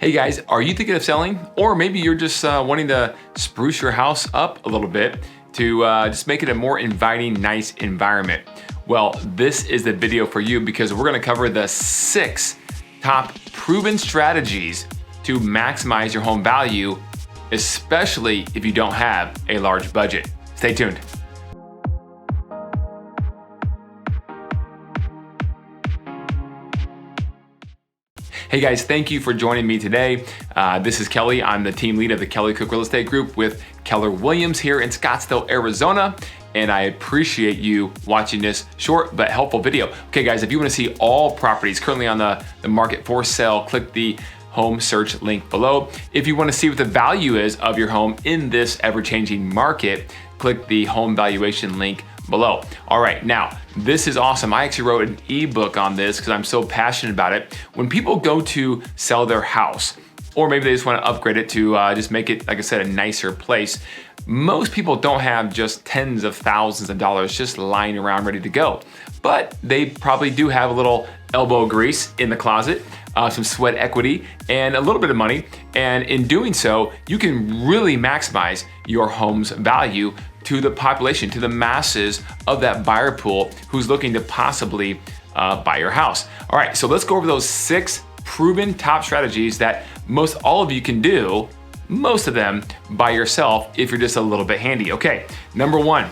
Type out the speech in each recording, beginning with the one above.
Hey guys, are you thinking of selling? Or maybe you're just wanting to spruce your house up a little bit to just make it a more inviting, nice environment. Well, this is the video for you because we're gonna cover the 6 top proven strategies to maximize your home value, especially if you don't have a large budget. Stay tuned. Hey guys, thank you for joining me today. This is Kelly. I'm the team lead of the Kelly Cook Real Estate Group with Keller Williams here in Scottsdale, Arizona. And I appreciate you watching this short but helpful video. Okay guys, if you wanna see all properties currently on the market for sale, click the home search link below. If you wanna see what the value is of your home in this ever-changing market, click the home valuation link below. All right, now, this is awesome. I actually wrote an ebook on this because I'm so passionate about it. When people go to sell their house, or maybe they just want to upgrade it to just make it, like I said, a nicer place, most people don't have just tens of thousands of dollars just lying around ready to go. But they probably do have a little elbow grease in the closet, some sweat equity, and a little bit of money. And in doing so, you can really maximize your home's value to the population, to the masses of that buyer pool who's looking to possibly buy your house. All right, so let's go over those 6 proven top strategies that most all of you can do, most of them by yourself if you're just a little bit handy. Okay, number 1.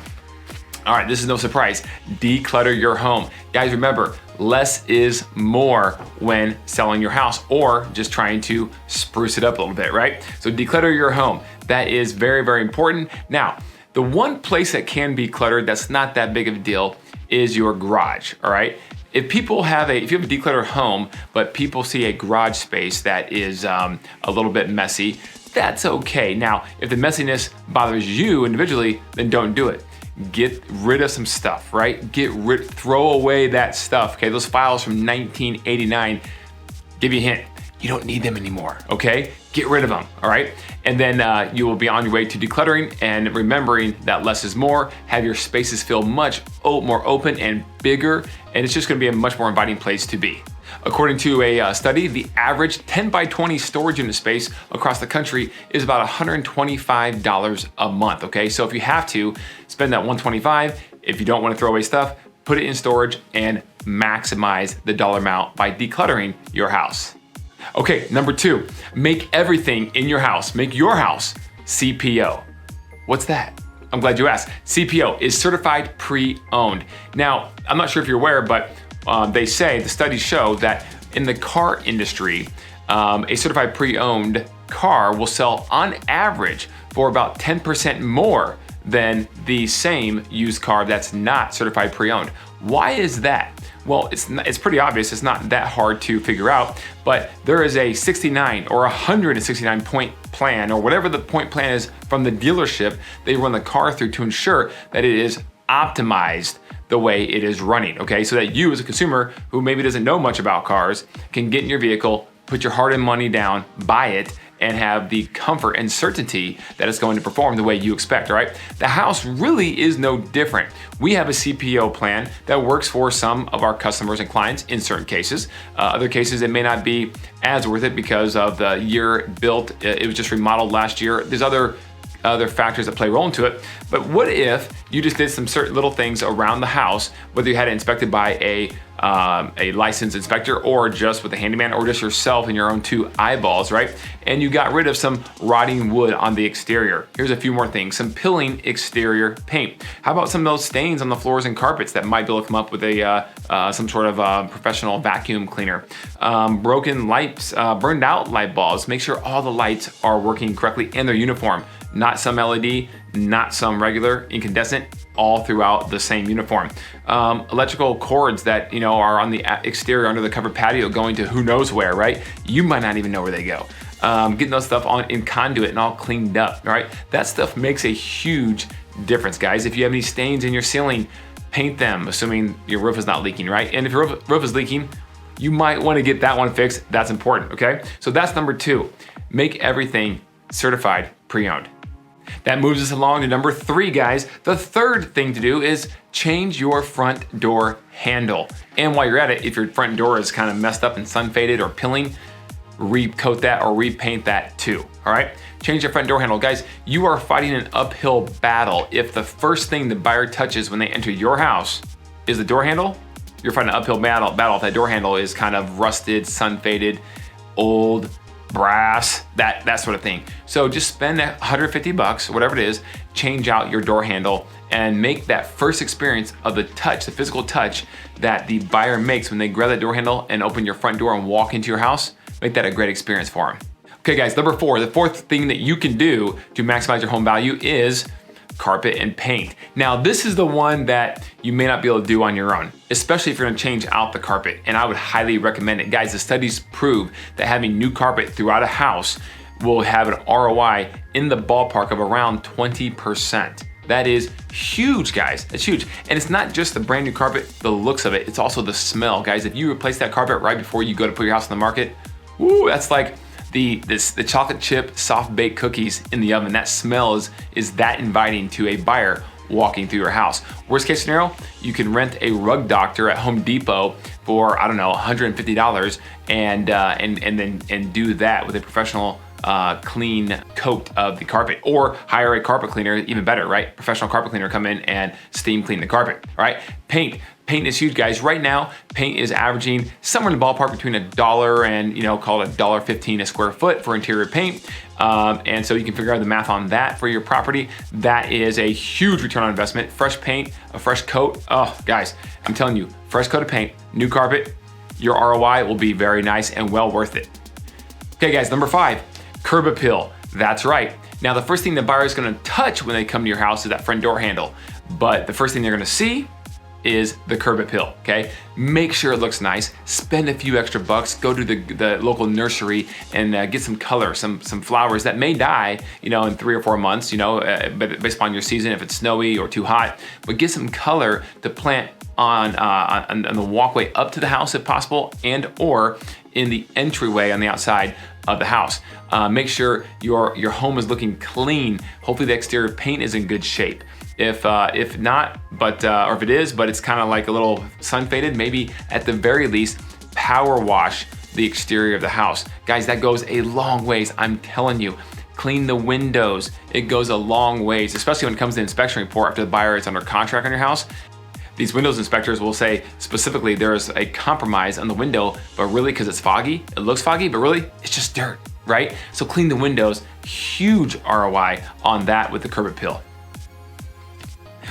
All right, this is no surprise. Declutter your home. Guys, remember, less is more when selling your house or just trying to spruce it up a little bit, right? So declutter your home. That is very, very important. Now, the one place that can be cluttered that's not that big of a deal is your garage, all right? If you have a decluttered home, but people see a garage space that is a little bit messy, that's okay. Now, if the messiness bothers you individually, then don't do it. Get rid of some stuff, right? Throw away that stuff, okay? Those files from 1989, give you a hint, you don't need them anymore, okay? Get rid of them, all right? And then you will be on your way to decluttering and remembering that less is more. Have your spaces feel much more open and bigger, and it's just gonna be a much more inviting place to be. According to a study, the average 10 by 20 storage unit space across the country is about $125 a month, okay? So if you have to, spend that $125. If you don't wanna throw away stuff, put it in storage and maximize the dollar amount by decluttering your house. Okay, number 2, make everything in your house, make your house CPO. What's that? I'm glad you asked. CPO is certified pre-owned. Now, I'm not sure if you're aware, but the studies show that in the car industry, a certified pre-owned car will sell on average for about 10% more than the same used car that's not certified pre-owned. Why is that? Well, it's pretty obvious. It's not that hard to figure out, but there is a 69 or 169 point plan, or whatever the point plan is from the dealership they run the car through to ensure that it is optimized the way it is running, okay? So that you as a consumer who maybe doesn't know much about cars can get in your vehicle, put your hard-earned money down, buy it, and have the comfort and certainty that it's going to perform the way you expect, all right? The house really is no different. We have a CPO plan that works for some of our customers and clients in certain cases. Other cases, it may not be as worth it because of the year built. It was just remodeled last year. There's other factors that play a role into it. But what if you just did some certain little things around the house, whether you had it inspected by a licensed inspector or just with a handyman or just yourself and your own 2 eyeballs, right? And you got rid of some rotting wood on the exterior. Here's a few more things. Some peeling exterior paint. How about some of those stains on the floors and carpets that might be able to come up with some sort of professional vacuum cleaner? Broken lights, burned out light bulbs. Make sure all the lights are working correctly and they're uniform. Not some LED, not some regular incandescent, all throughout the same uniform. Electrical cords that are on the exterior under the covered patio going to who knows where, right? You might not even know where they go. Getting those stuff on in conduit and all cleaned up, right? That stuff makes a huge difference, guys. If you have any stains in your ceiling, paint them, assuming your roof is not leaking, right? And if your roof is leaking, you might want to get that one fixed. That's important, okay? So that's number 2. Make everything certified pre-owned. That moves us along to number 3, guys. The third thing to do is change your front door handle. And while you're at it, if your front door is kind of messed up and sun faded or peeling, recoat that or repaint that too, all right? Change your front door handle. Guys, you are fighting an uphill battle. If the first thing the buyer touches when they enter your house is the door handle, you're fighting an uphill battle if that door handle is kind of rusted, sun-faded, old, brass, that sort of thing. So just spend that $150, whatever it is, change out your door handle and make that first experience of the touch, the physical touch that the buyer makes when they grab that door handle and open your front door and walk into your house, make that a great experience for them. Okay guys, number 4, the fourth thing that you can do to maximize your home value is carpet and paint. Now this is the one that you may not be able to do on your own, especially if you're gonna change out the carpet, and I would highly recommend it. Guys, the studies prove that having new carpet throughout a house will have an ROI in the ballpark of around 20%. That is huge, guys, it's huge. And it's not just the brand new carpet, the looks of it, it's also the smell. Guys, if you replace that carpet right before you go to put your house on the market, woo, that's like the chocolate chip soft baked cookies in the oven. That smell is that inviting to a buyer walking through your house. Worst case scenario, you can rent a rug doctor at Home Depot for, I don't know, $150 and do that with a professional clean coat of the carpet, or hire a carpet cleaner, even better, right? Professional carpet cleaner come in and steam clean the carpet, all right? Paint is huge, guys. Right now, paint is averaging somewhere in the ballpark between $1 and, call it $1.15 a square foot for interior paint. And so you can figure out the math on that for your property. That is a huge return on investment. Fresh paint, a fresh coat. Oh, guys, I'm telling you, fresh coat of paint, new carpet, your ROI will be very nice and well worth it. Okay, guys, number 5, curb appeal. That's right. Now, the first thing the buyer is gonna touch when they come to your house is that front door handle. But the first thing they're gonna see is the curb appeal, okay? Make sure it looks nice, spend a few extra bucks, go to the local nursery and get some color, some flowers that may die, in 3 or 4 months, but based upon your season, if it's snowy or too hot, but get some color to plant on the walkway up to the house if possible, and or in the entryway on the outside of the house. Make sure your home is looking clean. Hopefully the exterior paint is in good shape. If not, or if it is, but it's kind of like a little sun faded, maybe at the very least, power wash the exterior of the house. Guys, that goes a long ways, I'm telling you. Clean the windows, it goes a long ways, especially when it comes to the inspection report after the buyer is under contract on your house. These windows inspectors will say specifically there's a compromise on the window, but really because it's foggy, it looks foggy, but really it's just dirt, right? So clean the windows, huge ROI on that with the curb appeal.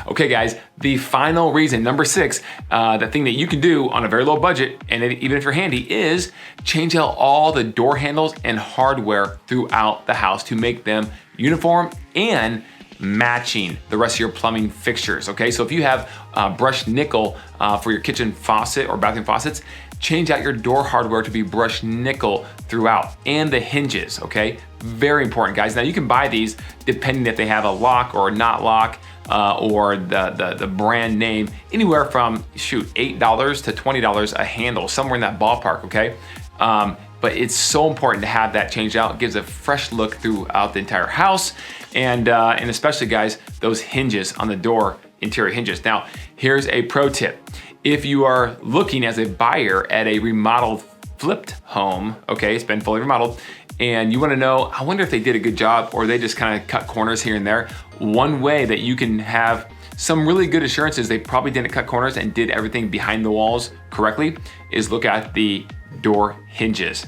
Okay guys, the final reason, number 6, the thing that you can do on a very low budget, and even if you're handy, is change out all the door handles and hardware throughout the house to make them uniform and matching the rest of your plumbing fixtures, okay? So if you have brushed nickel for your kitchen faucet or bathroom faucets, change out your door hardware to be brushed nickel throughout, and the hinges, okay? Very important, guys. Now you can buy these depending if they have a lock or not lock, or the brand name, anywhere from, $8 to $20 a handle, somewhere in that ballpark, okay? But it's so important to have that changed out. It gives a fresh look throughout the entire house, and especially, guys, those hinges on the door, interior hinges. Now, here's a pro tip. If you are looking as a buyer at a remodeled, flipped home, okay, it's been fully remodeled, and you wanna know, I wonder if they did a good job or they just kind of cut corners here and there. One way that you can have some really good assurances they probably didn't cut corners and did everything behind the walls correctly is look at the door hinges.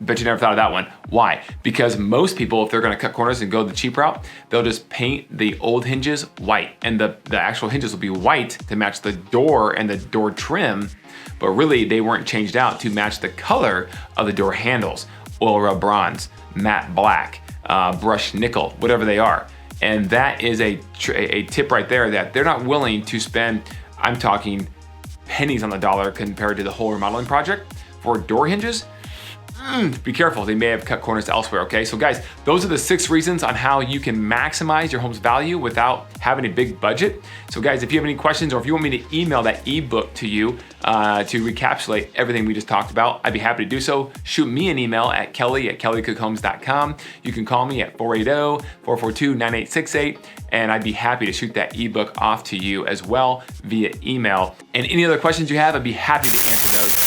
Bet you never thought of that one. Why? Because most people, if they're gonna cut corners and go the cheap route, they'll just paint the old hinges white, and the actual hinges will be white to match the door and the door trim, but really they weren't changed out to match the color of the door handles. Oil rub bronze, matte black, brushed nickel, whatever they are. And that is a tip right there that they're not willing to spend, I'm talking pennies on the dollar compared to the whole remodeling project for door hinges. Be careful, they may have cut corners elsewhere, okay? So guys, those are the 6 reasons on how you can maximize your home's value without having a big budget. So guys, if you have any questions or if you want me to email that ebook to you to recapitulate everything we just talked about, I'd be happy to do so. Shoot me an email at kelly@kellycookhomes.com. You can call me at 480-442-9868, and I'd be happy to shoot that ebook off to you as well via email. And any other questions you have, I'd be happy to answer those.